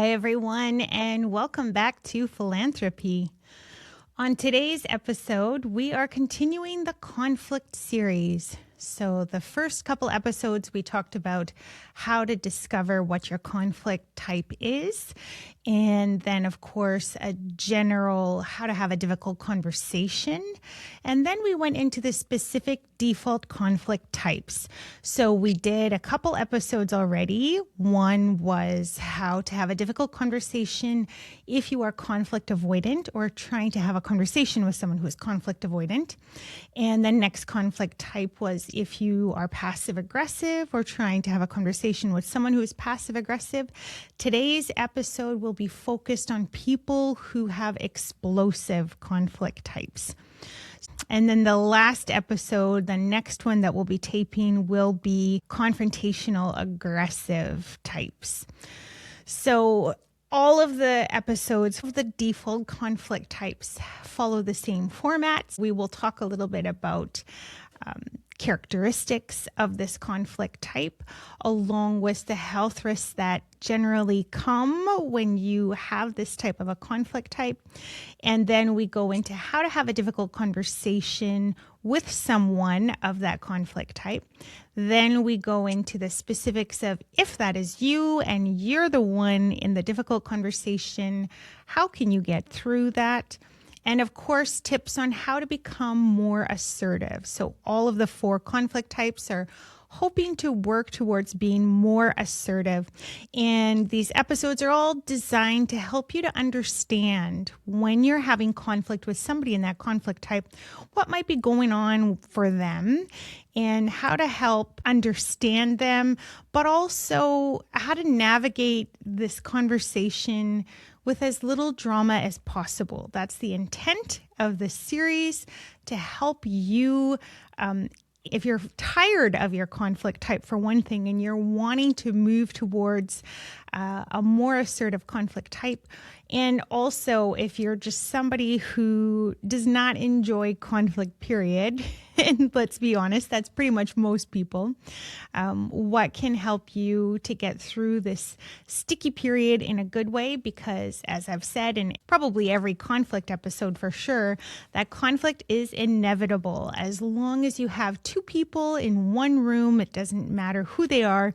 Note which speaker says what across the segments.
Speaker 1: Hi, everyone, and welcome back to Philanthropy. On today's episode, we are continuing the conflict series. So, the first couple episodes, we talked about how to discover what your conflict type is. And then, of course, a general how to have a difficult conversation. And then we went into the specific default conflict types. So, we did a couple episodes already. One was how to have a difficult conversation if you are conflict avoidant or trying to have a conversation with someone who is conflict avoidant. And the next conflict type was if you are passive aggressive or trying to have a conversation with someone who is passive aggressive. Today's episode will be focused on people who have explosive conflict types. And then the last episode, the next one that we'll be taping, will be confrontational aggressive types. So all of the episodes of the default conflict types follow the same format. We will talk a little bit about characteristics of this conflict type, along with the health risks that generally come when you have this type of a conflict type. And then we go into how to have a difficult conversation with someone of that conflict type. Then we go into the specifics of if that is you and you're the one in the difficult conversation, how can you get through that? And of course, tips on how to become more assertive. So all of the 4 conflict types are hoping to work towards being more assertive. And these episodes are all designed to help you to understand when you're having conflict with somebody in that conflict type, what might be going on for them and how to help understand them, but also how to navigate this conversation with as little drama as possible. That's the intent of the series, to help you, if you're tired of your conflict type for one thing and you're wanting to move towards a more assertive conflict type, and also if you're just somebody who does not enjoy conflict, period, and let's be honest, that's pretty much most people, what can help you to get through this sticky period in a good way? Because as I've said in probably every conflict episode for sure, that conflict is inevitable. As long as you have 2 people in one room, it doesn't matter who they are,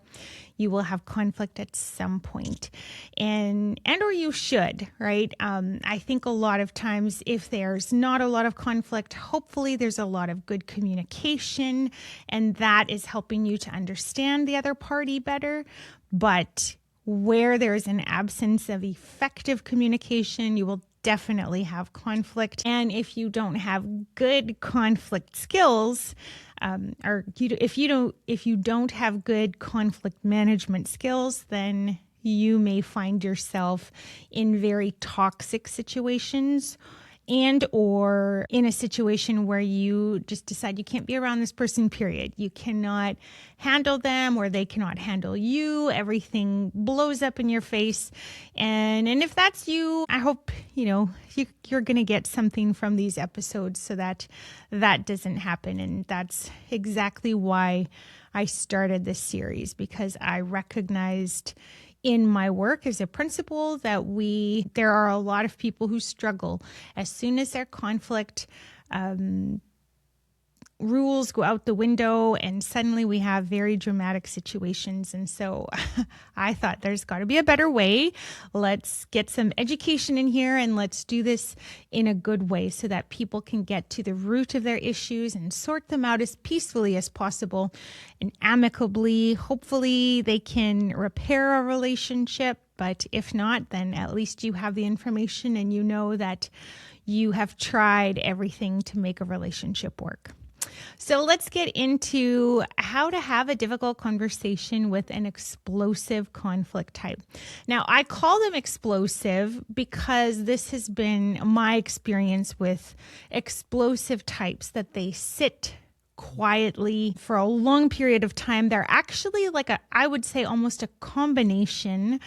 Speaker 1: you will have conflict at some point, and or you should, right? I think a lot of times if there's not a lot of conflict, hopefully there's a lot of good communication, and that is helping you to understand the other party better. But where there's an absence of effective communication, you will definitely have conflict. And if you don't have good conflict skills, if you don't have good conflict management skills, then you may find yourself in very toxic situations, and or in a situation where you just decide you can't be around this person, period. You cannot handle them or they cannot handle you. Everything blows up in your face. And if that's you, I hope, you're going to get something from these episodes so that that doesn't happen. And that's exactly why I started this series, because I recognized in my work as a principal that there are a lot of people who struggle as soon as their conflict rules go out the window, and suddenly we have very dramatic situations. And so I thought there's got to be a better way. Let's get some education in here and let's do this in a good way so that people can get to the root of their issues and sort them out as peacefully as possible and amicably. Hopefully they can repair a relationship, but if not, then at least you have the information and you know that you have tried everything to make a relationship work. So let's get into how to have a difficult conversation with an explosive conflict type. Now, I call them explosive because this has been my experience with explosive types, that they sit quietly for a long period of time. They're actually I would say almost a combination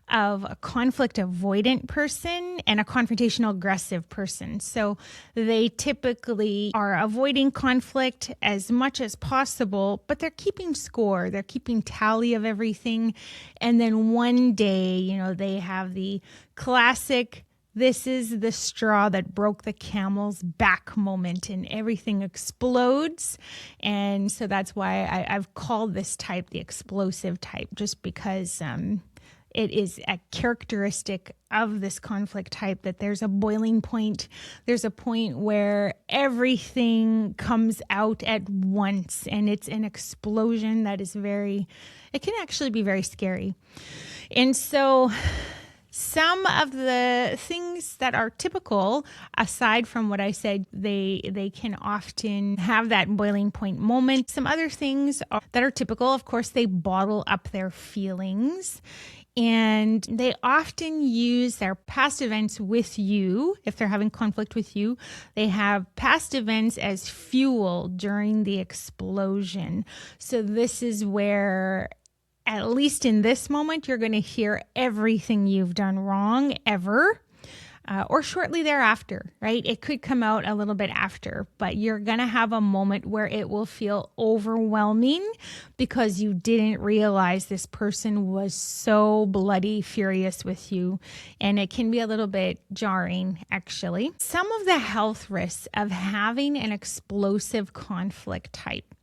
Speaker 1: of a conflict avoidant person and a confrontational aggressive person. So they typically are avoiding conflict as much as possible, but they're keeping score. They're keeping tally of everything. And then one day, they have the classic, this is the straw that broke the camel's back moment, and everything explodes. And so that's why I've called this type the explosive type, just because it is a characteristic of this conflict type that there's a boiling point. There's a point where everything comes out at once, and it's an explosion that is it can actually be very scary. And so some of the things that are typical, aside from what I said, they can often have that boiling point moment. Some other things that are typical, of course, they bottle up their feelings. And they often use their past events with you. If they're having conflict with you, they have past events as fuel during the explosion. So this is where, at least in this moment, you're going to hear everything you've done wrong ever, or shortly thereafter, right? It could come out a little bit after, but you're going to have a moment where it will feel overwhelming because you didn't realize this person was so bloody furious with you. And it can be a little bit jarring, actually. Some of the health risks of having an explosive conflict type.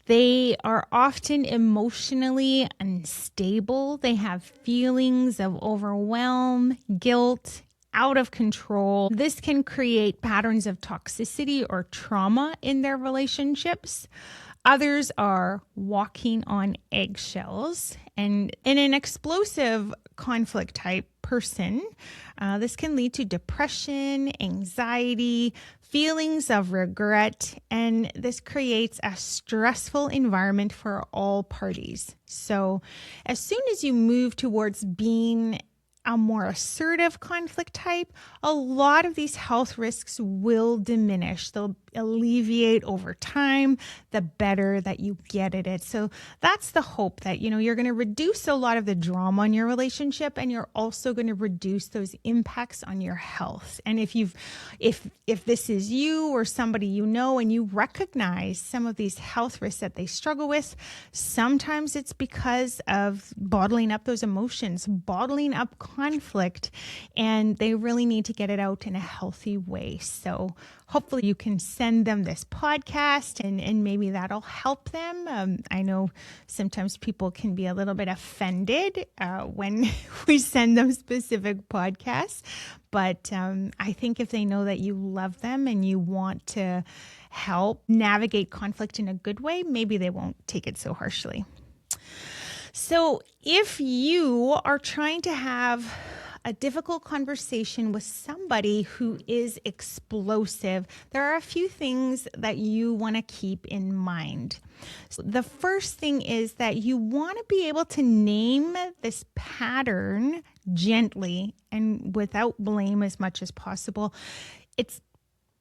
Speaker 1: They are often emotionally unstable. They have feelings of overwhelm, guilt, out of control. This can create patterns of toxicity or trauma in their relationships. Others are walking on eggshells. And in an explosive conflict type person, this can lead to depression, anxiety, feelings of regret, and this creates a stressful environment for all parties. So as soon as you move towards being a more assertive conflict type, a lot of these health risks will diminish. They'll alleviate over time, the better that you get at it. So that's the hope that, you're going to reduce a lot of the drama in your relationship, and you're also going to reduce those impacts on your health. And if this is you or somebody and you recognize some of these health risks that they struggle with, sometimes it's because of bottling up those emotions, bottling up conflict, and they really need to get it out in a healthy way. So hopefully you can send them this podcast and maybe that'll help them. I know sometimes people can be a little bit offended when we send them specific podcasts, but I think if they know that you love them and you want to help navigate conflict in a good way, maybe they won't take it so harshly. So if you are trying to have a difficult conversation with somebody who is explosive, there are a few things that you want to keep in mind. So the first thing is that you want to be able to name this pattern gently and without blame as much as possible. It's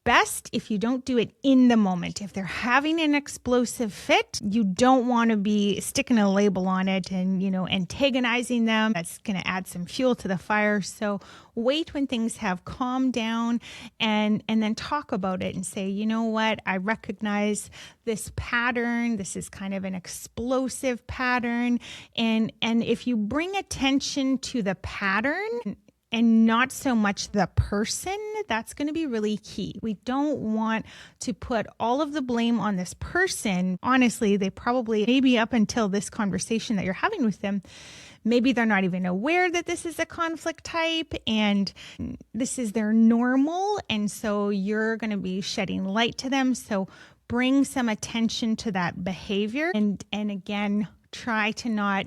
Speaker 1: best if you don't do it in the moment. If they're having an explosive fit, you don't want to be sticking a label on it and, antagonizing them. That's going to add some fuel to the fire. So wait when things have calmed down and then talk about it and say, you know what, I recognize this pattern. This is kind of an explosive pattern. And if you bring attention to the pattern and not so much the person, that's going to be really key. We don't want to put all of the blame on this person. Honestly, they probably, maybe up until this conversation that you're having with them, maybe they're not even aware that this is a conflict type and this is their normal. And so you're going to be shedding light to them. So bring some attention to that behavior. And again, try to not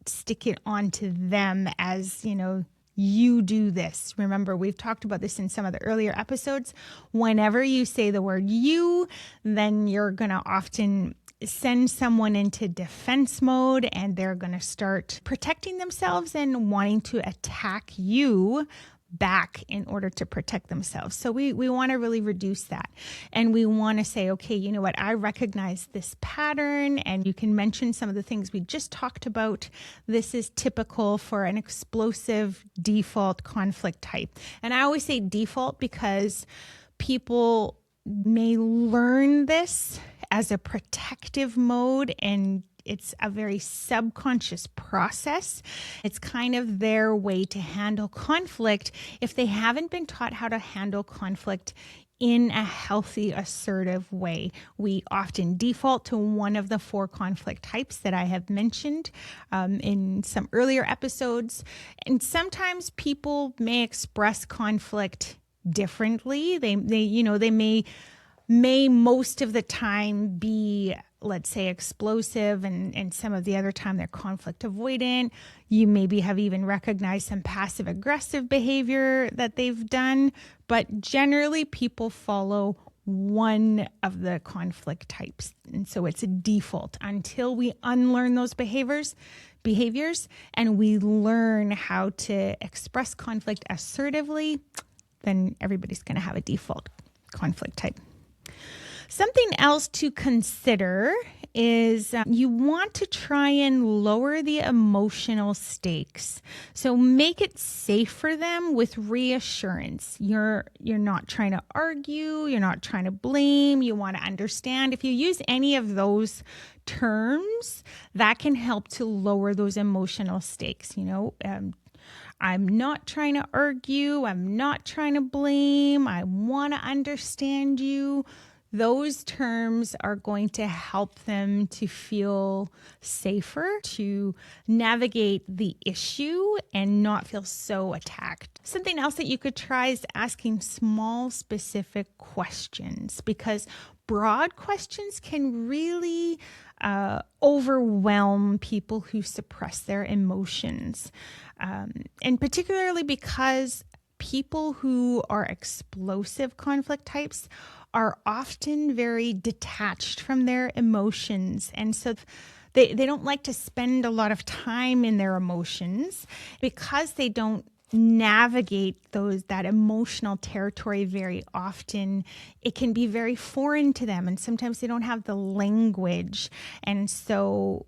Speaker 1: stick it onto them as, you do this. Remember, we've talked about this in some of the earlier episodes. Whenever you say the word you, then you're going to often send someone into defense mode and they're going to start protecting themselves and wanting to attack you back in order to protect themselves. So we want to really reduce that. And we want to say, okay, you know what? I recognize this pattern, and you can mention some of the things we just talked about. This is typical for an explosive default conflict type. And I always say default because people may learn this as a protective mode, and it's a very subconscious process. It's kind of their way to handle conflict if they haven't been taught how to handle conflict in a healthy, assertive way. We often default to one of the 4 conflict types that I have mentioned in some earlier episodes. And sometimes people may express conflict differently. They may most of the time be, let's say, explosive, and some of the other time they're conflict avoidant. You maybe have even recognized some passive aggressive behavior that they've done, but generally people follow one of the conflict types. And so it's a default until we unlearn those behaviors and we learn how to express conflict assertively, then everybody's going to have a default conflict type. Something else to consider is you want to try and lower the emotional stakes. So make it safe for them with reassurance. You're not trying to argue. You're not trying to blame. You want to understand. If you use any of those terms, that can help to lower those emotional stakes. I'm not trying to argue. I'm not trying to blame. I want to understand you. Those terms are going to help them to feel safer, to navigate the issue and not feel so attacked. Something else that you could try is asking small, specific questions, because broad questions can really overwhelm people who suppress their emotions. And particularly because people who are explosive conflict types are often very detached from their emotions. And so they don't like to spend a lot of time in their emotions because they don't navigate that emotional territory very often. It can be very foreign to them, and sometimes they don't have the language. And so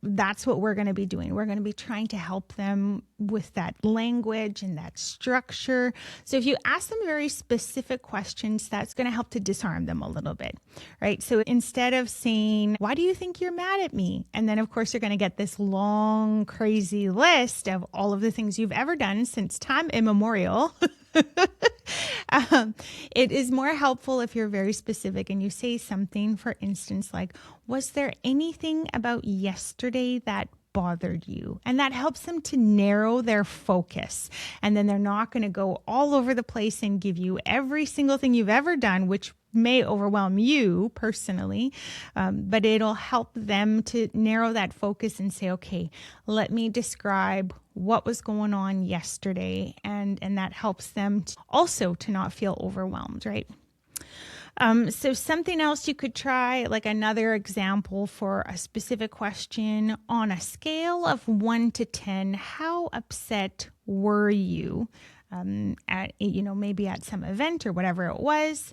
Speaker 1: that's what we're going to be doing. We're going to be trying to help them with that language and that structure. So if you ask them very specific questions, that's going to help to disarm them a little bit, right? So instead of saying, "Why do you think you're mad at me?" And then, of course, you're going to get this long, crazy list of all of the things you've ever done since time immemorial. It is more helpful if you're very specific and you say something, for instance, like, "Was there anything about yesterday that bothered you?" And that helps them to narrow their focus. And then they're not going to go all over the place and give you every single thing you've ever done, which may overwhelm you personally, but it'll help them to narrow that focus and say, okay, let me describe what was going on yesterday. And that helps them also to not feel overwhelmed, right? So something else you could try, like another example for a specific question: on a scale of 1 to 10, how upset were you maybe at some event or whatever it was?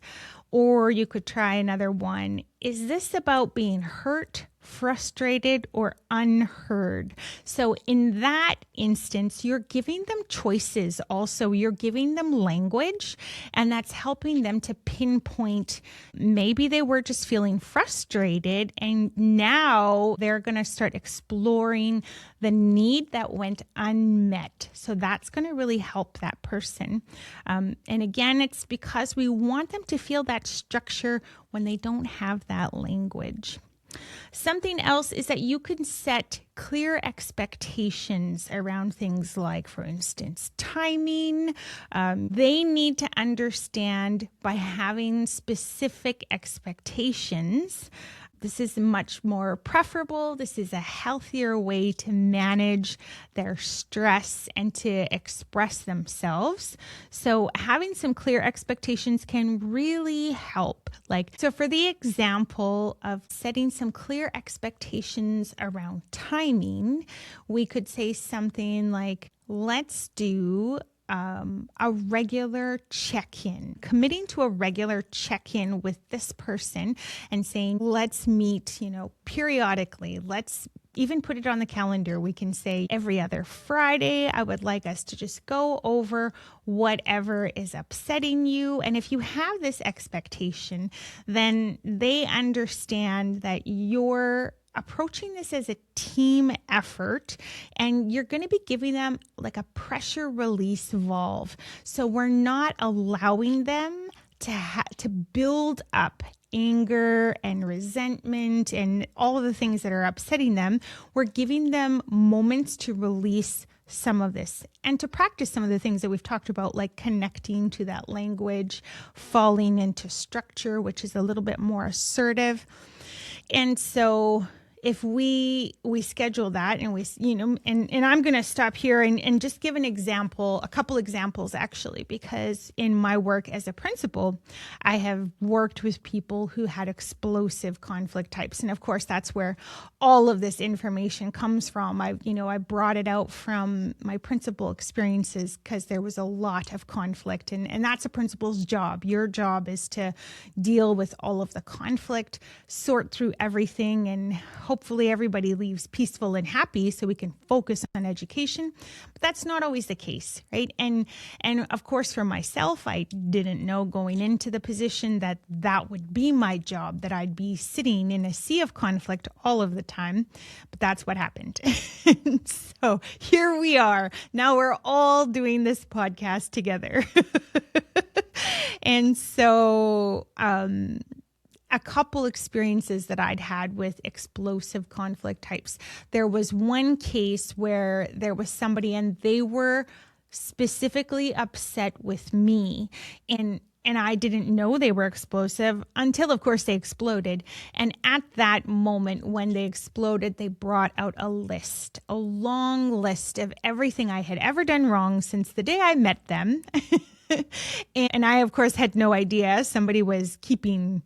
Speaker 1: Or you could try another one: is this about being hurt, frustrated, or unheard? So in that instance, you're giving them choices. Also, you're giving them language, and that's helping them to pinpoint, maybe they were just feeling frustrated, and now they're going to start exploring the need that went unmet. So that's going to really help that person. And again, it's because we want them to feel that structure when they don't have that language. Something else is that you can set clear expectations around things like, for instance, timing. They need to understand by having specific expectations. This is much more preferable. This is a healthier way to manage their stress and to express themselves. So having some clear expectations can really help. So for the example of setting some clear expectations around timing, we could say something like, let's do a regular check-in, committing to a regular check-in with this person and saying, let's meet, periodically. Let's even put it on the calendar. We can say every other Friday, I would like us to just go over whatever is upsetting you. And if you have this expectation, then they understand that you're approaching this as a team effort, and you're going to be giving them like a pressure release valve. So we're not allowing them to build up anger and resentment and all of the things that are upsetting them. We're giving them moments to release some of this and to practice some of the things that we've talked about, like connecting to that language, falling into structure, which is a little bit more assertive. And so if we schedule that and we, and I'm going to stop here and just give an example, a couple examples actually, because in my work as a principal, I have worked with people who had explosive conflict types. And of course, that's where all of this information comes from. I brought it out from my principal experiences because there was a lot of conflict, and that's a principal's job. Your job is to deal with all of the conflict, sort through everything, and hopefully everybody leaves peaceful and happy so we can focus on education. But that's not always the case, right? And of course, for myself, I didn't know going into the position that would be my job, that I'd be sitting in a sea of conflict all of the time. But that's what happened. So here we are. Now we're all doing this podcast together. And so, a couple experiences that I'd had with explosive conflict types. There was one case where there was somebody and they were specifically upset with me, and I didn't know they were explosive until, of course, they exploded. And at that moment when they exploded, they brought out a long list of everything I had ever done wrong since the day I met them. And I, of course, had no idea somebody was keeping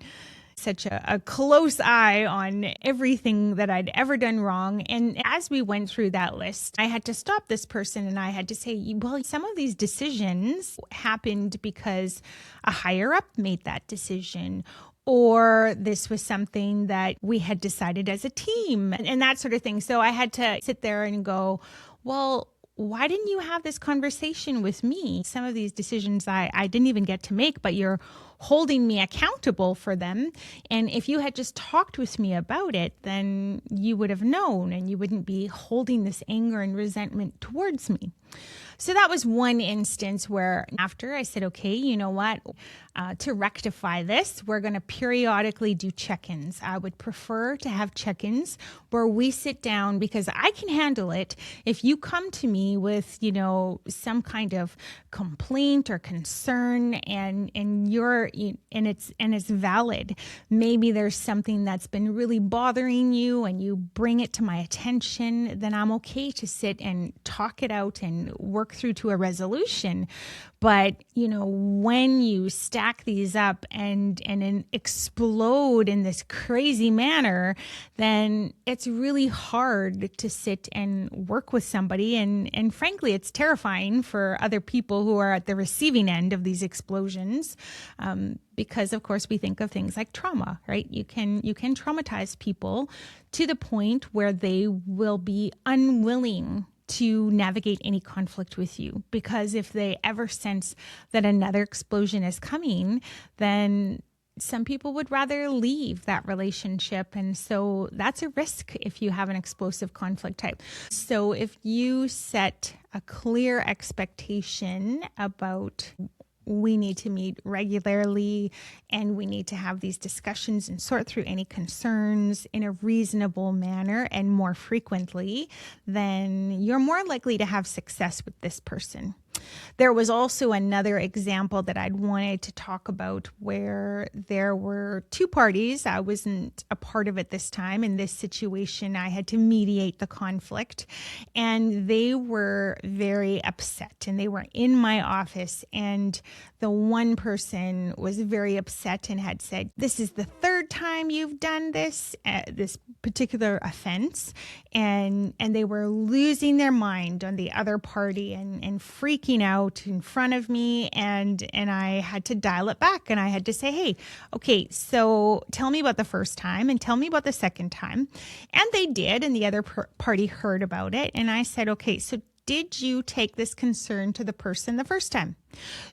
Speaker 1: such a close eye on everything that I'd ever done wrong. And as we went through that list, I had to stop this person and I had to say, well, some of these decisions happened because a higher up made that decision, or this was something that we had decided as a team and that sort of thing. So I had to sit there and go, well, why didn't you have this conversation with me? Some of these decisions I didn't even get to make, but you're holding me accountable for them. And if you had just talked with me about it, then you would have known and you wouldn't be holding this anger and resentment towards me. So that was one instance where after I said, okay, you know what, to rectify this, we're going to periodically do check-ins. I would prefer to have check-ins where we sit down because I can handle it. If you come to me with, some kind of complaint or concern and it's valid, maybe there's something that's been really bothering you and you bring it to my attention, then I'm okay to sit and talk it out and work through to a resolution. But, when you stack these up and explode in this crazy manner, then it's really hard to sit and work with somebody. And frankly, it's terrifying for other people who are at the receiving end of these explosions. Because of course we think of things like trauma, right? You can traumatize people to the point where they will be unwilling to navigate any conflict with you, because if they ever sense that another explosion is coming, then some people would rather leave that relationship. And so that's a risk if you have an explosive conflict type. So if you set a clear expectation about we need to meet regularly and we need to have these discussions and sort through any concerns in a reasonable manner and more frequently, then you're more likely to have success with this person. There was also another example that I'd wanted to talk about where there were two parties. I wasn't a part of it this time. In this situation, I had to mediate the conflict, and they were very upset, and they were in my office, and the one person was very upset and had said, "This is the third third time you've done this, this particular offense, and they were losing their mind on the other party and freaking out in front of me, and I had to dial it back, and I had to say, hey, okay, so tell me about the first time and tell me about the second time. And they did, and the other party heard about it, and I said, okay, so did you take this concern to the person the first time?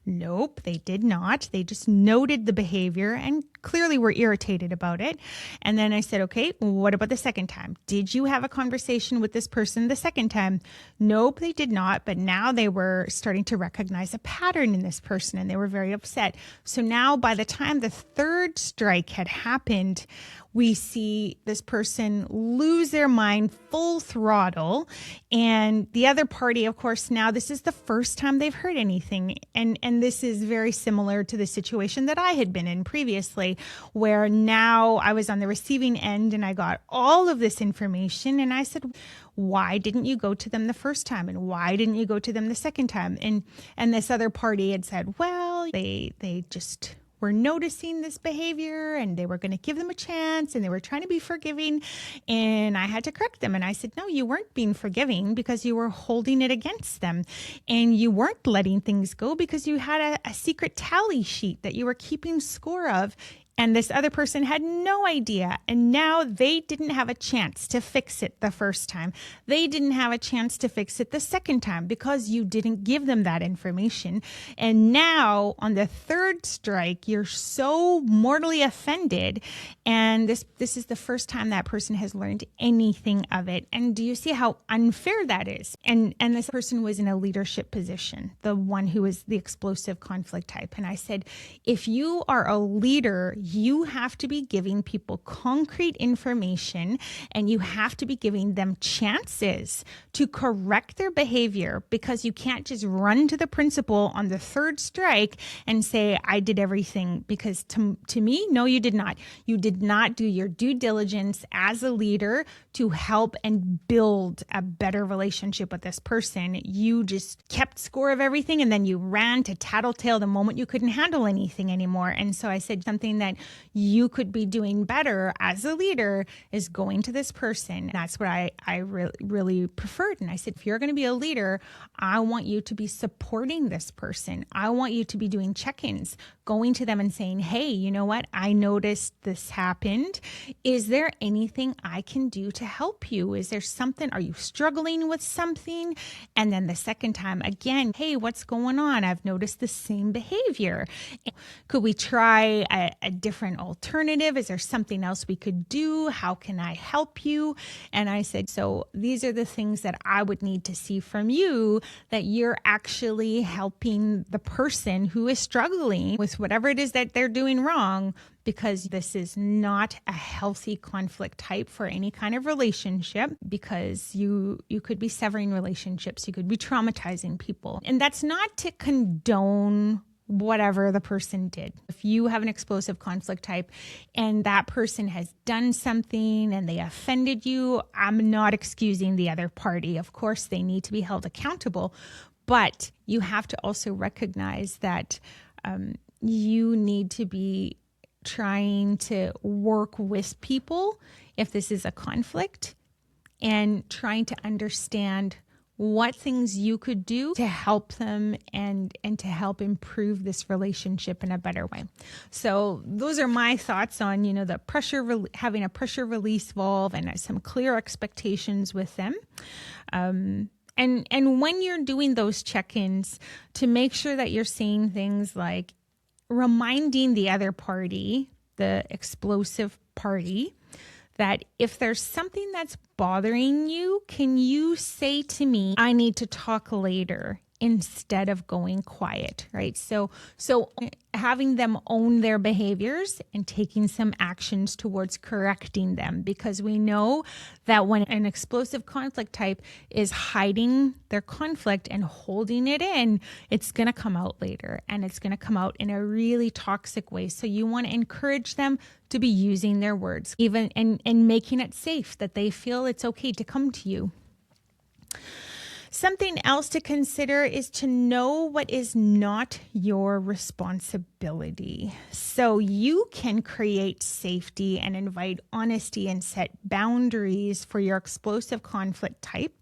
Speaker 1: Nope, they did not. They just noted the behavior and clearly were irritated about it. And then I said, okay, what about the second time? Did you have a conversation with this person the second time? Nope, they did not. But now they were starting to recognize a pattern in this person and they were very upset. So now by the time the third strike had happened, we see this person lose their mind full throttle. And the other party, of course, now this is the first time they've heard anything. And this is very similar to the situation that I had been in previously, where now I was on the receiving end and I got all of this information. And I said, why didn't you go to them the first time? And why didn't you go to them the second time? And this other party had said, well, they just were noticing this behavior and they were going to give them a chance and they were trying to be forgiving. And I had to correct them. And I said, no, you weren't being forgiving because you were holding it against them. And you weren't letting things go because you had a secret tally sheet that you were keeping score of. And this other person had no idea. And now they didn't have a chance to fix it the first time. They didn't have a chance to fix it the second time because you didn't give them that information. And now on the third strike, you're so mortally offended. And this is the first time that person has learned anything of it. And do you see how unfair that is? And this person was in a leadership position, the one who was the explosive conflict type. And I said, if you are a leader, you have to be giving people concrete information and you have to be giving them chances to correct their behavior, because you can't just run to the principal on the third strike and say, I did everything, because to me, no, you did not. You did not do your due diligence as a leader to help and build a better relationship with this person. You just kept score of everything and then you ran to tattletale the moment you couldn't handle anything anymore. And so I said, something that you could be doing better as a leader is going to this person. That's what I really preferred. And I said, if you're going to be a leader, I want you to be supporting this person. I want you to be doing check-ins, going to them and saying, hey, you know what? I noticed this happened. Is there anything I can do to help you? Is there something? Are you struggling with something? And then the second time, again, hey, what's going on? I've noticed the same behavior. Could we try a different alternative? Is there something else we could do? How can I help you? And I said, so these are the things that I would need to see from you, that you're actually helping the person who is struggling with whatever it is that they're doing wrong, because this is not a healthy conflict type for any kind of relationship, because you could be severing relationships, you could be traumatizing people. And that's not to condone whatever the person did. If you have an explosive conflict type and that person has done something and they offended you, I'm not excusing the other party. Of course, they need to be held accountable, but you have to also recognize that you need to be trying to work with people if this is a conflict, and trying to understand what things you could do to help them and to help improve this relationship in a better way. So those are my thoughts on, the pressure, having a pressure release valve and some clear expectations with them. And when you're doing those check-ins, to make sure that you're saying things like reminding the other party, the explosive party, that if there's something that's bothering you, can you say to me, I need to talk later, instead of going quiet, right? So having them own their behaviors and taking some actions towards correcting them, because we know that when an explosive conflict type is hiding their conflict and holding it in, it's going to come out later, and it's going to come out in a really toxic way. So you want to encourage them to be using their words, even and making it safe, that they feel it's okay to come to you. Something else to consider is to know what is not your responsibility. vulnerability. So you can create safety and invite honesty and set boundaries for your explosive conflict type,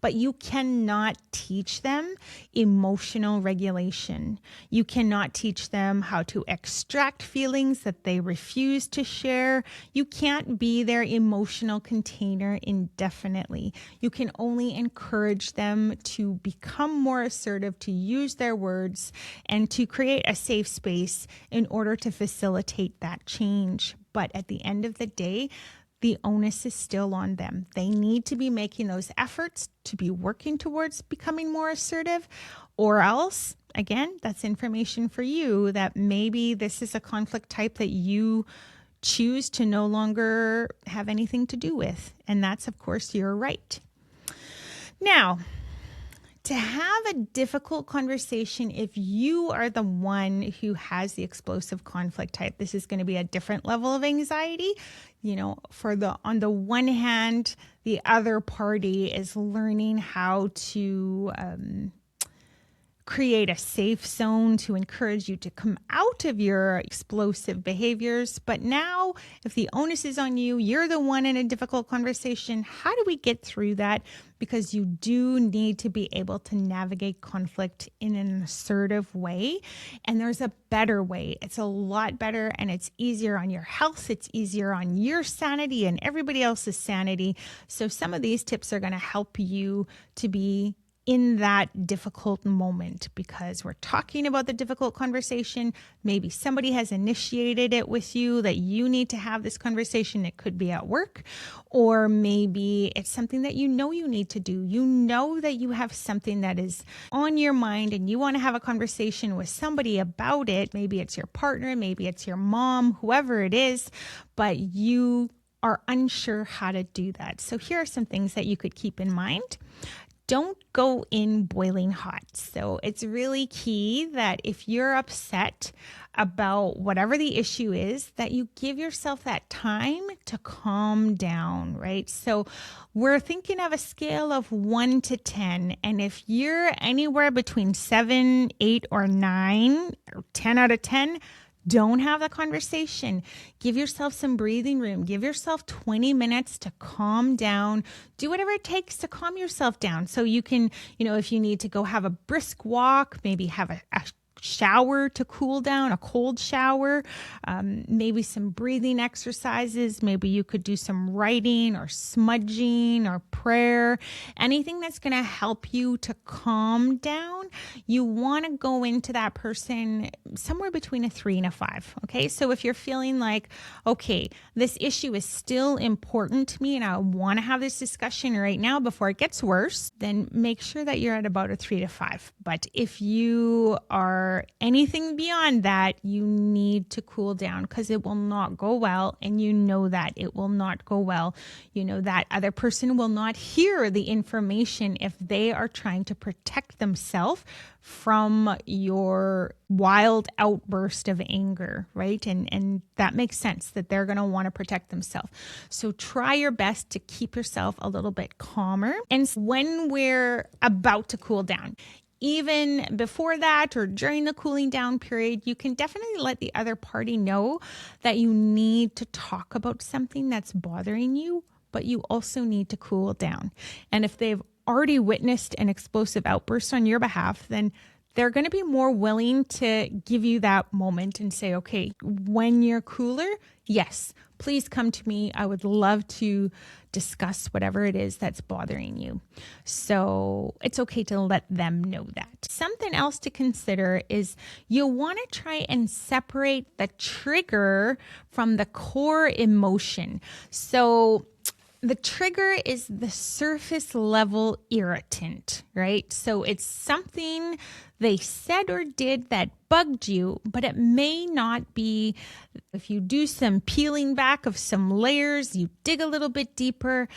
Speaker 1: but you cannot teach them emotional regulation. You cannot teach them how to extract feelings that they refuse to share. You can't be their emotional container indefinitely. You can only encourage them to become more assertive, to use their words, and to create a safe space in order to facilitate that change. But at the end of the day, the onus is still on them. They need to be making those efforts to be working towards becoming more assertive, or else, again, that's information for you that maybe this is a conflict type that you choose to no longer have anything to do with. And that's, of course, your right. Now, to have a difficult conversation, if you are the one who has the explosive conflict type, this is going to be a different level of anxiety. On the one hand, the other party is learning how to create a safe zone to encourage you to come out of your explosive behaviors. But now, if the onus is on you, you're the one in a difficult conversation. How do we get through that? Because you do need to be able to navigate conflict in an assertive way. And there's a better way. It's a lot better, and it's easier on your health. It's easier on your sanity and everybody else's sanity. So some of these tips are going to help you to be in that difficult moment, because we're talking about the difficult conversation. Maybe somebody has initiated it with you that you need to have this conversation. It could be at work, or maybe it's something that you need to do. You know that you have something that is on your mind and you want to have a conversation with somebody about it. Maybe it's your partner, maybe it's your mom, whoever it is, but you are unsure how to do that. So here are some things that you could keep in mind. Don't go in boiling hot. So it's really key that if you're upset about whatever the issue is, that you give yourself that time to calm down, right? So we're thinking of a scale of 1 to 10. And if you're anywhere between 7, 8, or 9, or 10 out of 10, don't have the conversation. Give yourself some breathing room. Give yourself 20 minutes to calm down. Do whatever it takes to calm yourself down. So you can, if you need to go have a brisk walk, maybe have a shower to cool down, a cold shower, maybe some breathing exercises. Maybe you could do some writing or smudging or prayer, anything that's going to help you to calm down. You want to go into that person somewhere between a 3 and a 5. Okay. So if you're feeling like, okay, this issue is still important to me and I want to have this discussion right now before it gets worse, then make sure that you're at about a 3 to 5. But if you are anything beyond that, you need to cool down, because it will not go well. And that it will not go well. That other person will not hear the information if they are trying to protect themselves from your wild outburst of anger, right? And that makes sense that they're going to want to protect themselves. So try your best to keep yourself a little bit calmer. And when we're about to cool down, even before that or during the cooling down period, you can definitely let the other party know that you need to talk about something that's bothering you, but you also need to cool down. And if they've already witnessed an explosive outburst on your behalf, then they're going to be more willing to give you that moment and say, okay, when you're cooler, yes, please come to me. I would love to discuss whatever it is that's bothering you. So it's okay to let them know that. Something else to consider is you want to try and separate the trigger from the core emotion. So the trigger is the surface level irritant, right? So it's something they said or did that bugged you, but it may not be. If you do some peeling back of some layers, you dig a little bit deeper,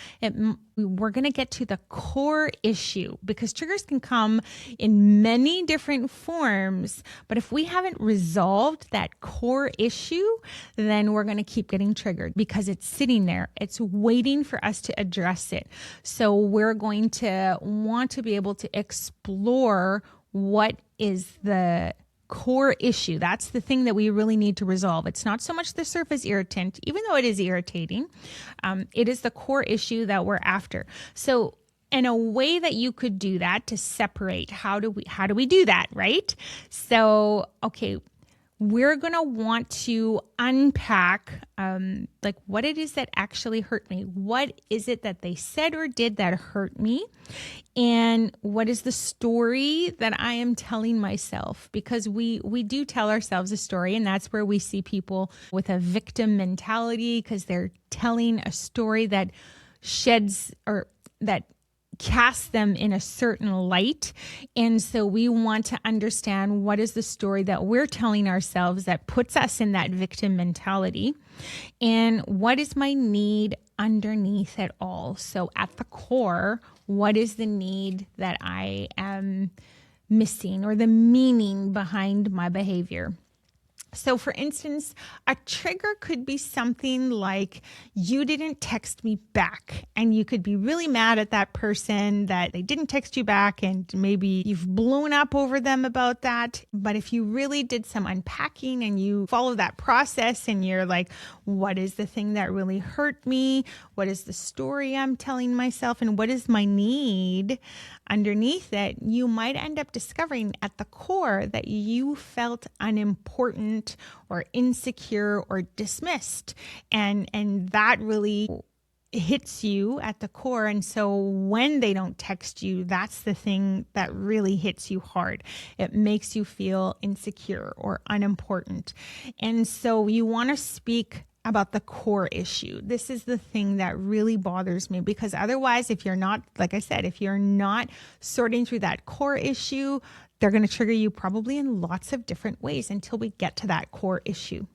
Speaker 1: we're going to get to the core issue, because triggers can come in many different forms. But if we haven't resolved that core issue, then we're going to keep getting triggered because it's sitting there. It's waiting for us to address it. So we're going to want to be able to explore what is the core issue. That's the thing that we really need to resolve. It's not so much the surface irritant, even though it is irritating. It is the core issue that we're after. So in a way that you could do that to separate, how do we do that, right? So, okay, we're going to want to unpack like what it is that actually hurt me. What is it that they said or did that hurt me? And what is the story that I am telling myself? Because we do tell ourselves a story, and that's where we see people with a victim mentality, because they're telling a story that sheds or that cast them in a certain light. And so we want to understand what is the story that we're telling ourselves that puts us in that victim mentality, and what is my need underneath it all. So at the core, what is the need that I am missing, or the meaning behind my behavior? So for instance, a trigger could be something like, you didn't text me back, and you could be really mad at that person that they didn't text you back, and maybe you've blown up over them about that. But if you really did some unpacking and you follow that process and you're like, what is the thing that really hurt me? What is the story I'm telling myself? And what is my need underneath it? You might end up discovering at the core that you felt unimportant or insecure or dismissed. And that really hits you at the core. And so when they don't text you, that's the thing that really hits you hard. It makes you feel insecure or unimportant. And so you want to speak about the core issue. This is the thing that really bothers me, because otherwise, if you're not, like I said, if you're not sorting through that core issue, they're going to trigger you probably in lots of different ways until we get to that core issue.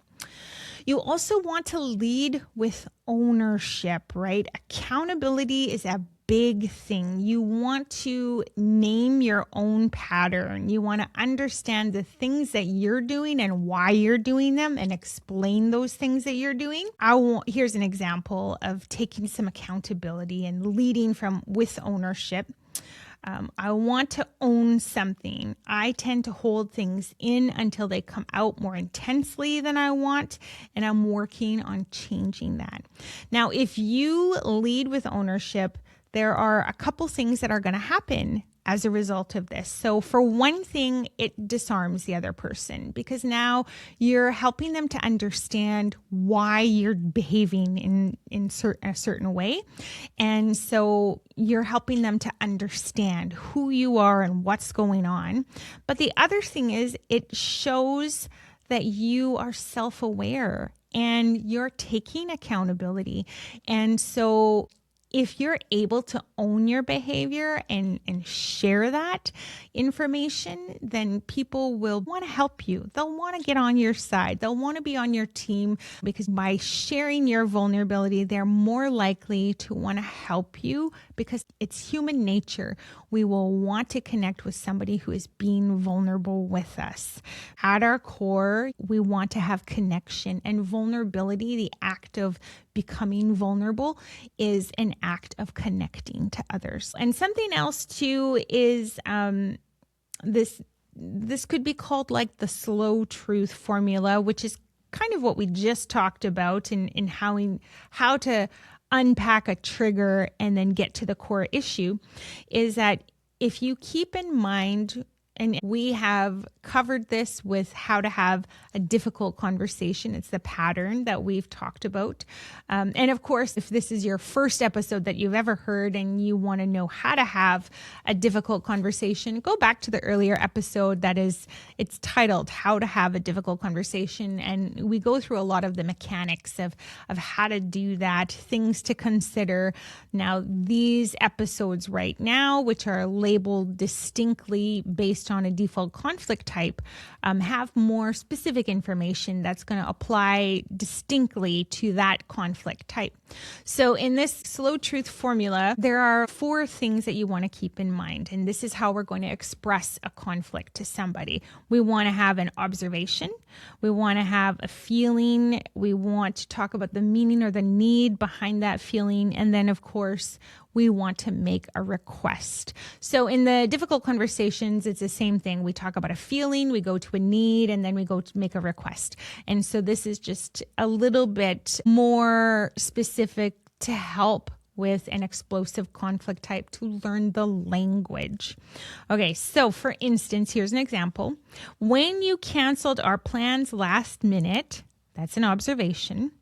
Speaker 1: You also want to lead with ownership, right? Accountability is a big thing. You want to name your own pattern. You want to understand the things that you're doing and why you're doing them, and explain those things that you're doing. Here's an example of taking some accountability and leading with ownership. I want to own something. I tend to hold things in until they come out more intensely than I want, and I'm working on changing that. Now, if you lead with ownership, there are a couple things that are going to happen as a result of this. So for one thing, it disarms the other person, because now you're helping them to understand why you're behaving in a certain way. And so you're helping them to understand who you are and what's going on. But the other thing is, it shows that you are self-aware and you're taking accountability. And so if you're able to own your behavior and share that information, then people will want to help you. They'll want to get on your side. They'll want to be on your team, because by sharing your vulnerability, they're more likely to want to help you, because it's human nature. We will want to connect with somebody who is being vulnerable with us. At our core, we want to have connection, and vulnerability, the act of becoming vulnerable, is an act of connecting to others. And something else too is this could be called like the slow truth formula, which is kind of what we just talked about in how to unpack a trigger and then get to the core issue. Is that if you keep in mind, and we have covered this with how to have a difficult conversation. It's the pattern that we've talked about. And of course, if this is your first episode that you've ever heard and you want to know how to have a difficult conversation, go back to the earlier episode it's titled How to Have a Difficult Conversation. And we go through a lot of the mechanics of how to do that, things to consider. Now, these episodes right now, which are labeled distinctly based on a default conflict type, have more specific information that's going to apply distinctly to that conflict type. So in this slow truth formula, there are 4 things that you want to keep in mind. And this is how we're going to express a conflict to somebody. We want to have an observation. We want to have a feeling. We want to talk about the meaning or the need behind that feeling. And then, of course, we want to make a request. So in the difficult conversations, it's the same thing. We talk about a feeling, we go to a need, and then we go to make a request. And so this is just a little bit more specific to help with an explosive conflict type to learn the language. Okay, so for instance, here's an example. When you canceled our plans last minute, that's an observation,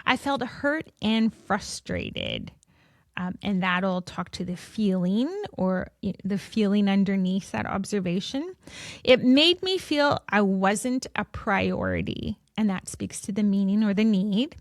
Speaker 1: I felt hurt and frustrated. And that'll talk to the feeling or the feeling underneath that observation. It made me feel I wasn't a priority, and that speaks to the meaning or the need.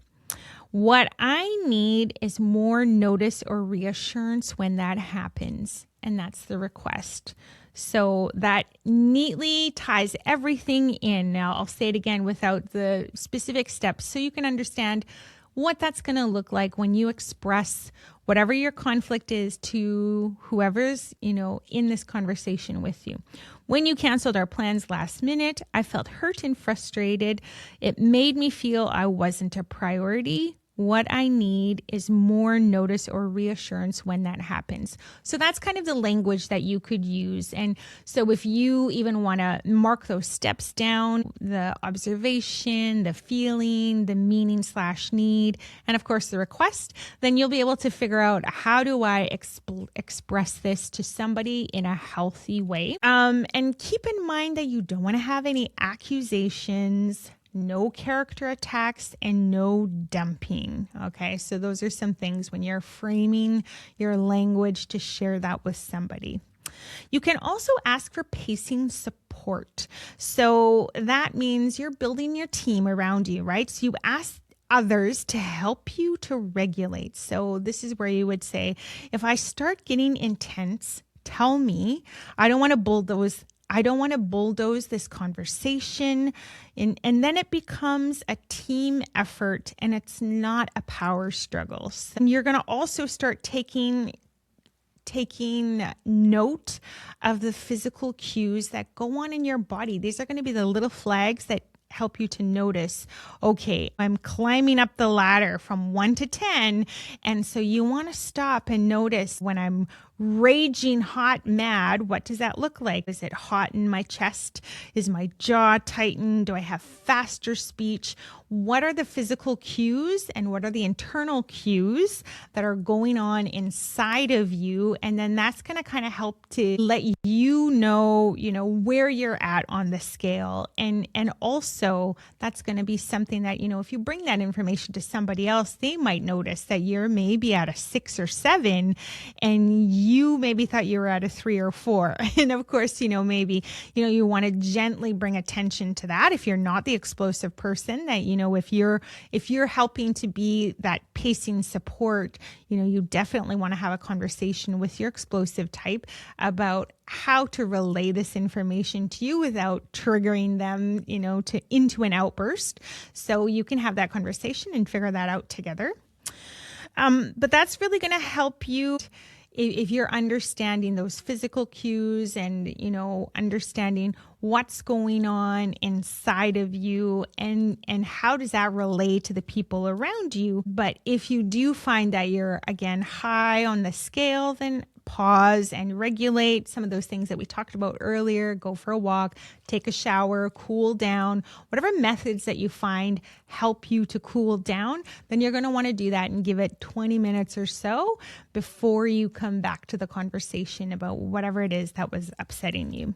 Speaker 1: What I need is more notice or reassurance when that happens, and that's the request. So that neatly ties everything in. Now, I'll say it again without the specific steps so you can understand what that's going to look like when you express whatever your conflict is to whoever's, in this conversation with you. When you canceled our plans last minute, I felt hurt and frustrated. It made me feel I wasn't a priority. What I need is more notice or reassurance when that happens. So that's kind of the language that you could use. And so if you even want to mark those steps down, the observation, the feeling, the meaning / need, and of course the request, then you'll be able to figure out how do I express this to somebody in a healthy way. And keep in mind that you don't want to have any accusations, no character attacks, and no dumping. Okay, so those are some things when you're framing your language to share that with somebody. You can also ask for pacing support. So that means you're building your team around you, right? So you ask others to help you to regulate. So this is where you would say, if I start getting intense, tell me. I don't want to bulldoze this conversation. And then it becomes a team effort and it's not a power struggle. So you're going to also start taking note of the physical cues that go on in your body. These are going to be the little flags that help you to notice, okay, I'm climbing up the ladder from 1 to 10. And so you want to stop and notice when I'm raging hot mad, what does that look like? Is it hot in my chest? Is my jaw tightened? Do I have faster speech? What are the physical cues and what are the internal cues that are going on inside of you? And then that's going to kind of help to let you know, where you're at on the scale. And also that's going to be something that, if you bring that information to somebody else, they might notice that you're maybe at a 6 or 7 and you maybe thought you were at a 3 or 4. And of course, maybe, you want to gently bring attention to that. If you're not the explosive person, that, if you're helping to be that pacing support, you definitely want to have a conversation with your explosive type about how to relay this information to you without triggering them, into an outburst. So you can have that conversation and figure that out together. But that's really going to help you if you're understanding those physical cues and, understanding what's going on inside of you and how does that relate to the people around you. But if you do find that you're, again, high on the scale, then pause and regulate some of those things that we talked about earlier. Go for a walk, take a shower, cool down, whatever methods that you find help you to cool down, then you're going to want to do that and give it 20 minutes or so before you come back to the conversation about whatever it is that was upsetting you.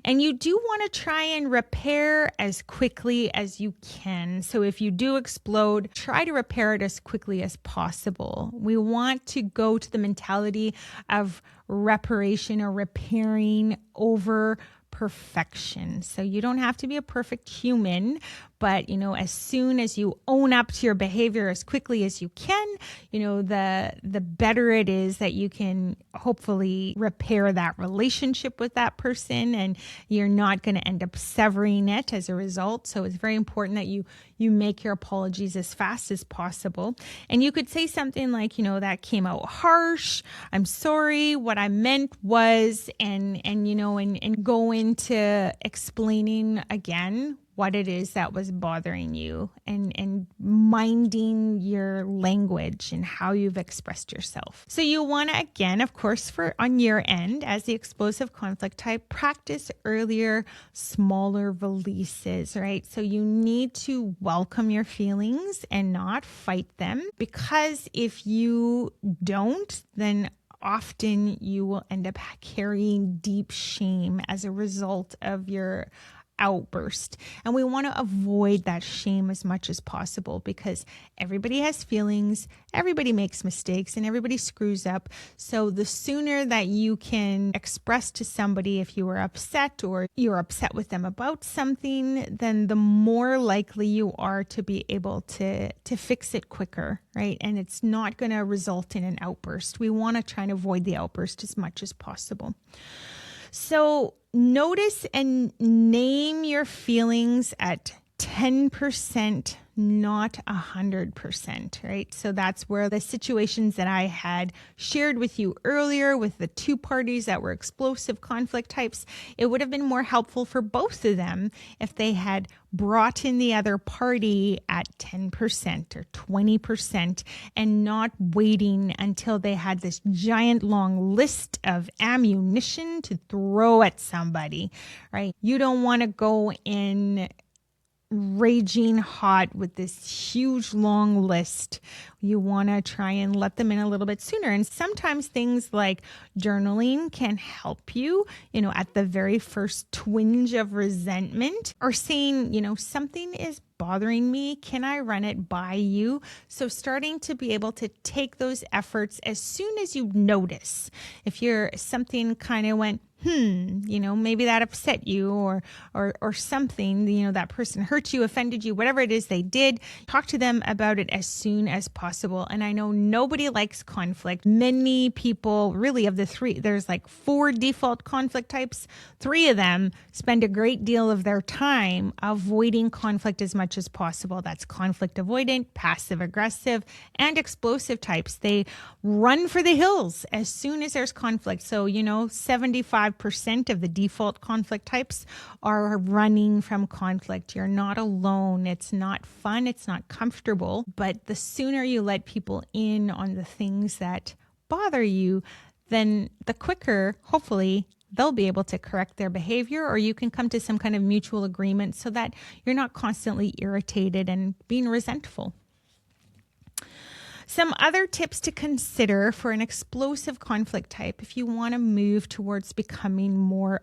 Speaker 1: And you do want to try and repair as quickly as you can. So if you do explode, try to repair it as quickly as possible. We want to go to the mentality of reparation or repairing over perfection. So you don't have to be a perfect human, but, as soon as you own up to your behavior as quickly as you can, the better it is that you can hopefully repair that relationship with that person and you're not going to end up severing it as a result. So it's very important that you make your apologies as fast as possible. And you could say something like, that came out harsh. I'm sorry. What I meant was, and go into explaining again what it is that was bothering you, and minding your language and how you've expressed yourself. So you want to, again, of course, for on your end, as the explosive conflict type, practice earlier, smaller releases, right? So you need to welcome your feelings and not fight them, because if you don't, then often you will end up carrying deep shame as a result of your outburst. And we want to avoid that shame as much as possible, because everybody has feelings, everybody makes mistakes, and everybody screws up. So the sooner that you can express to somebody if you were upset or you're upset with them about something, then the more likely you are to be able to fix it quicker, right? And it's not going to result in an outburst. We want to try and avoid the outburst as much as possible. So notice and name your feelings at 10%, not 100%, right? So that's where the situations that I had shared with you earlier with the two parties that were explosive conflict types, it would have been more helpful for both of them if they had brought in the other party at 10% or 20% and not waiting until they had this giant long list of ammunition to throw at somebody, right? You don't want to go in raging hot with this huge long list. You want to try and let them in a little bit sooner. And sometimes things like journaling can help you, at the very first twinge of resentment, or saying, something is bothering me. Can I run it by you? So starting to be able to take those efforts as soon as you notice. If something kind of went, maybe that upset you or something, that person hurt you, offended you, whatever it is they did, talk to them about it as soon as possible. And I know nobody likes conflict. Many people, really, of the three, there's like 4 default conflict types. 3 of them spend a great deal of their time avoiding conflict as much as possible. That's conflict avoidant, passive aggressive, and explosive types. They run for the hills as soon as there's conflict. So, 75% of the default conflict types are running from conflict. You're not alone. It's not fun. It's not comfortable. But the sooner you let people in on the things that bother you, then the quicker, hopefully, they'll be able to correct their behavior, or you can come to some kind of mutual agreement so that you're not constantly irritated and being resentful. Some other tips to consider for an explosive conflict type if you want to move towards becoming more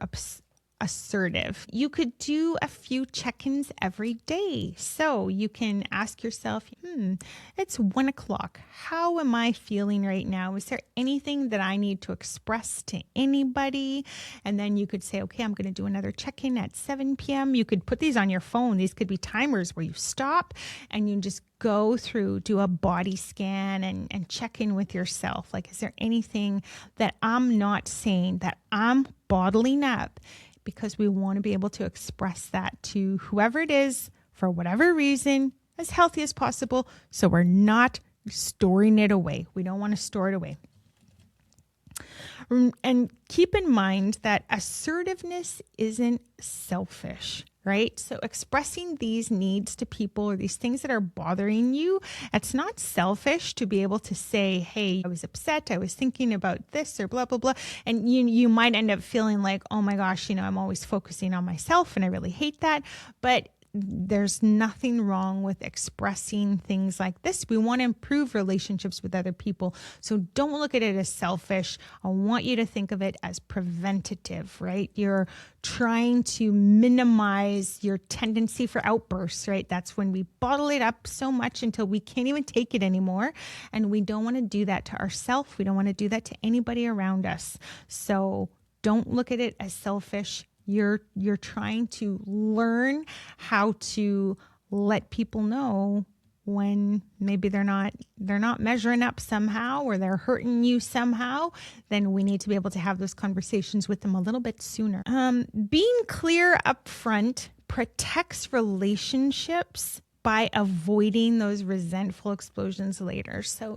Speaker 1: assertive. You could do a few check-ins every day. So you can ask yourself, it's 1 o'clock. How am I feeling right now? Is there anything that I need to express to anybody? And then you could say, okay, I'm going to do another check-in at 7 p.m. You could put these on your phone. These could be timers where you stop and you just go through, do a body scan and check in with yourself. Like, is there anything that I'm not saying that I'm bottling up? Because we want to be able to express that to whoever it is for whatever reason as healthy as possible. So we're not storing it away. We don't want to store it away. And keep in mind that assertiveness isn't selfish, right? So expressing these needs to people or these things that are bothering you, it's not selfish to be able to say, hey, I was upset, I was thinking about this or blah, blah, blah. And you might end up feeling like, oh my gosh, I'm always focusing on myself and I really hate that. But there's nothing wrong with expressing things like this. We want to improve relationships with other people. So don't look at it as selfish. I want you to think of it as preventative, right? You're trying to minimize your tendency for outbursts, right? That's when we bottle it up so much until we can't even take it anymore. And we don't want to do that to ourselves. We don't want to do that to anybody around us. So don't look at it as selfish. You're trying to learn how to let people know when maybe they're not measuring up somehow or they're hurting you somehow. Then we need to be able to have those conversations with them a little bit sooner. Being clear up front protects relationships by avoiding those resentful explosions later. So,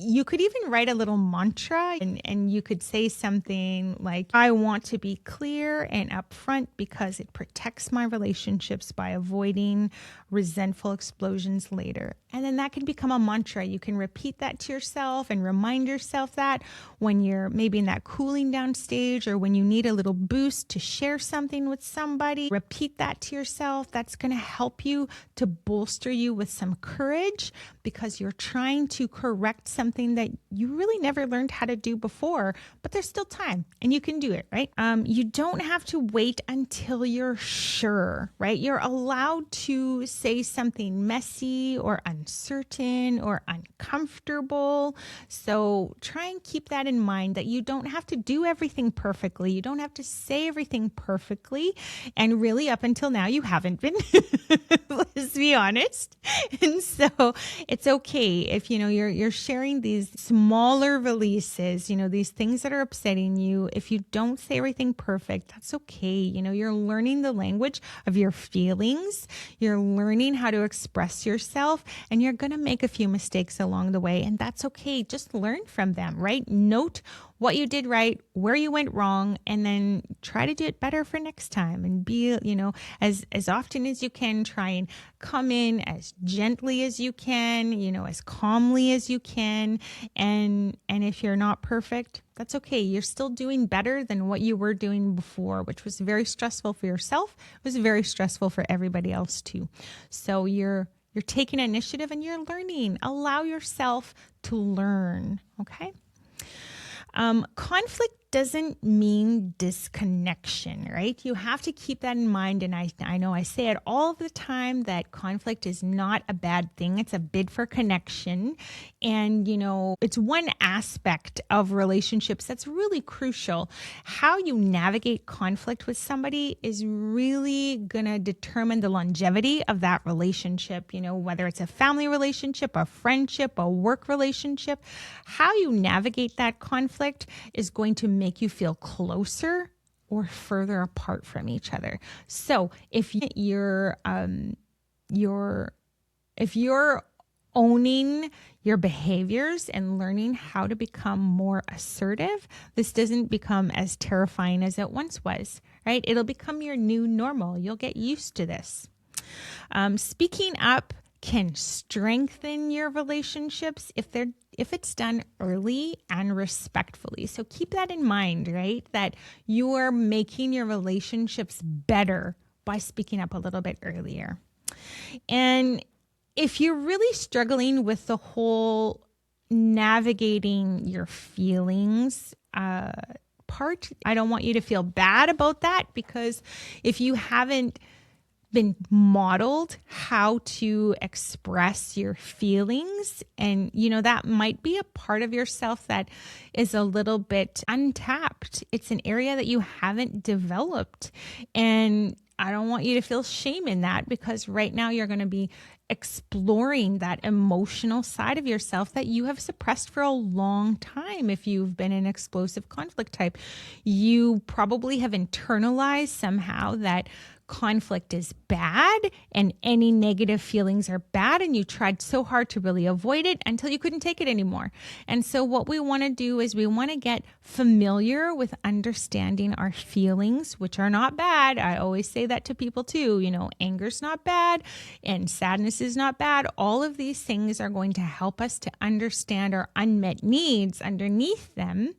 Speaker 1: you could even write a little mantra, and you could say something like, I want to be clear and upfront because it protects my relationships by avoiding resentful explosions later. And then that can become a mantra. You can repeat that to yourself and remind yourself that when you're maybe in that cooling down stage, or when you need a little boost to share something with somebody. Repeat that to yourself. That's going to help you to bolster you with some courage, because you're trying to correct something that you really never learned how to do before, but there's still time and you can do it, right? You don't have to wait until you're sure, right? You're allowed to say something messy or uncertain or uncomfortable. So try and keep that in mind, that you don't have to do everything perfectly. You don't have to say everything perfectly. And really, up until now, you haven't been, let's be honest. And so it's okay if, you're sharing these smaller releases, these things that are upsetting you. If you don't say everything perfect, that's okay. You're learning the language of your feelings. You're learning how to express yourself, and you're going to make a few mistakes along the way, and that's okay. Just learn from them, right? Note what you did right, where you went wrong, and then try to do it better for next time. And be, as often as you can, try and come in as gently as you can, as calmly as you can. And if you're not perfect, that's okay. You're still doing better than what you were doing before, which was very stressful for yourself. It was very stressful for everybody else too. So you're taking initiative and you're learning. Allow yourself to learn, okay? Conflict doesn't mean disconnection, right? You have to keep that in mind. And I know I say it all the time that conflict is not a bad thing. It's a bid for connection. And, it's one aspect of relationships that's really crucial. How you navigate conflict with somebody is really going to determine the longevity of that relationship, whether it's a family relationship, a friendship, a work relationship. How you navigate that conflict is going to make you feel closer or further apart from each other. So if you're owning your behaviors and learning how to become more assertive, this doesn't become as terrifying as it once was, right? It'll become your new normal. You'll get used to this. Speaking up can strengthen your relationships if it's done early and respectfully. So keep that in mind, right? That you are making your relationships better by speaking up a little bit earlier. And if you're really struggling with the whole navigating your feelings part, I don't want you to feel bad about that, because if you haven't been modeled how to express your feelings, and that might be a part of yourself that is a little bit untapped. It's an area that you haven't developed, and I don't want you to feel shame in that, because right now you're going to be exploring that emotional side of yourself that you have suppressed for a long time. If you've been an explosive conflict type, you probably have internalized somehow that conflict is bad and any negative feelings are bad, and you tried so hard to really avoid it until you couldn't take it anymore. And so what we want to do is we want to get familiar with understanding our feelings, which are not bad. I always say that to people too. Anger's not bad and sadness is not bad. All of these things are going to help us to understand our unmet needs underneath them,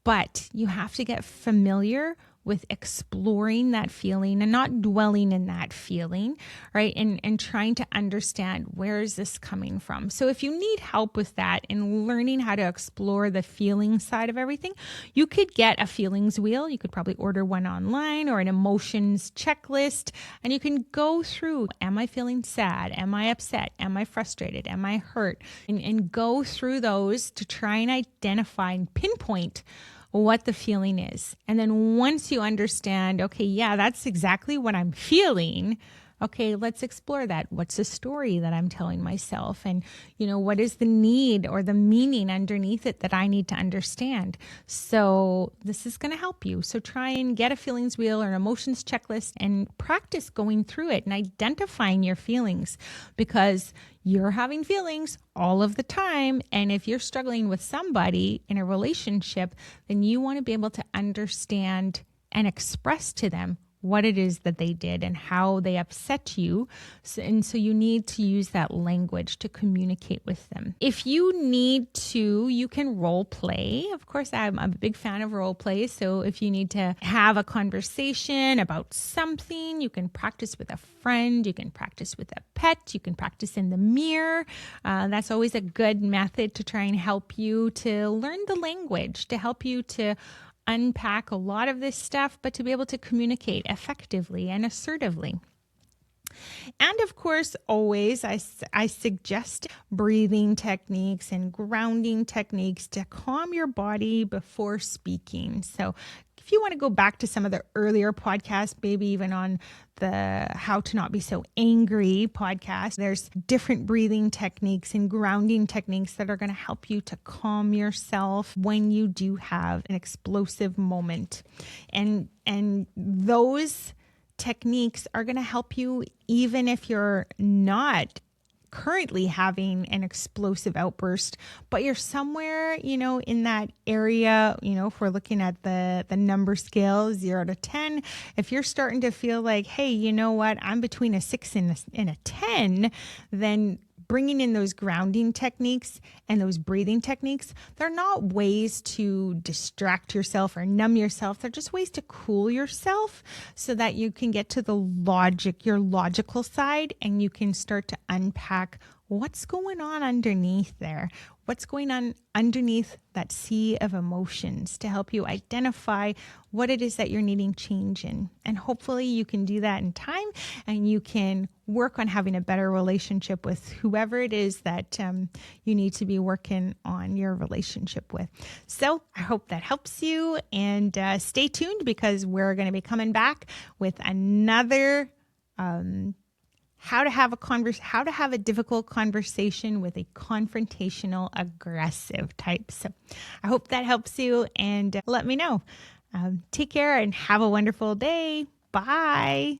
Speaker 1: but you have to get familiar with exploring that feeling and not dwelling in that feeling, right? And trying to understand, where is this coming from? So if you need help with that and learning how to explore the feeling side of everything, you could get a feelings wheel. You could probably order one online, or an emotions checklist, and you can go through, am I feeling sad? Am I upset? Am I frustrated? Am I hurt? And go through those to try and identify and pinpoint what the feeling is. And then once you understand, okay, yeah, that's exactly what I'm feeling. Okay, let's explore that. What's the story that I'm telling myself? And, what is the need or the meaning underneath it that I need to understand? So this is going to help you. So try and get a feelings wheel or an emotions checklist and practice going through it and identifying your feelings, because you're having feelings all of the time. And if you're struggling with somebody in a relationship, then you want to be able to understand and express to them what it is that they did and how they upset you. So you need to use that language to communicate with them. If you need to, you can role play. Of course, I'm a big fan of role play. So if you need to have a conversation about something, you can practice with a friend, you can practice with a pet, you can practice in the mirror. That's always a good method to try and help you to learn the language, to help you to unpack a lot of this stuff, but to be able to communicate effectively and assertively. And of course, always I suggest breathing techniques and grounding techniques to calm your body before speaking. So if you want to go back to some of the earlier podcasts, maybe even on the How to Not Be So Angry podcast, there's different breathing techniques and grounding techniques that are going to help you to calm yourself when you do have an explosive moment. And those techniques are going to help you even if you're not currently having an explosive outburst, but you're somewhere, in that area, if we're looking at the number scale, 0 to 10, if you're starting to feel like, hey, you know what, I'm between a 6 and a 10, then bringing in those grounding techniques and those breathing techniques, they're not ways to distract yourself or numb yourself. They're just ways to cool yourself so that you can get to your logical side, and you can start to unpack what's going on underneath there. What's going on underneath that sea of emotions to help you identify what it is that you're needing change in. And hopefully you can do that in time, and you can work on having a better relationship with whoever it is that you need to be working on your relationship with. So I hope that helps you, and stay tuned, because we're going to be coming back with another how to have a difficult conversation with a confrontational aggressive type. So I hope that helps you, and let me know. Take care and have a wonderful day. Bye.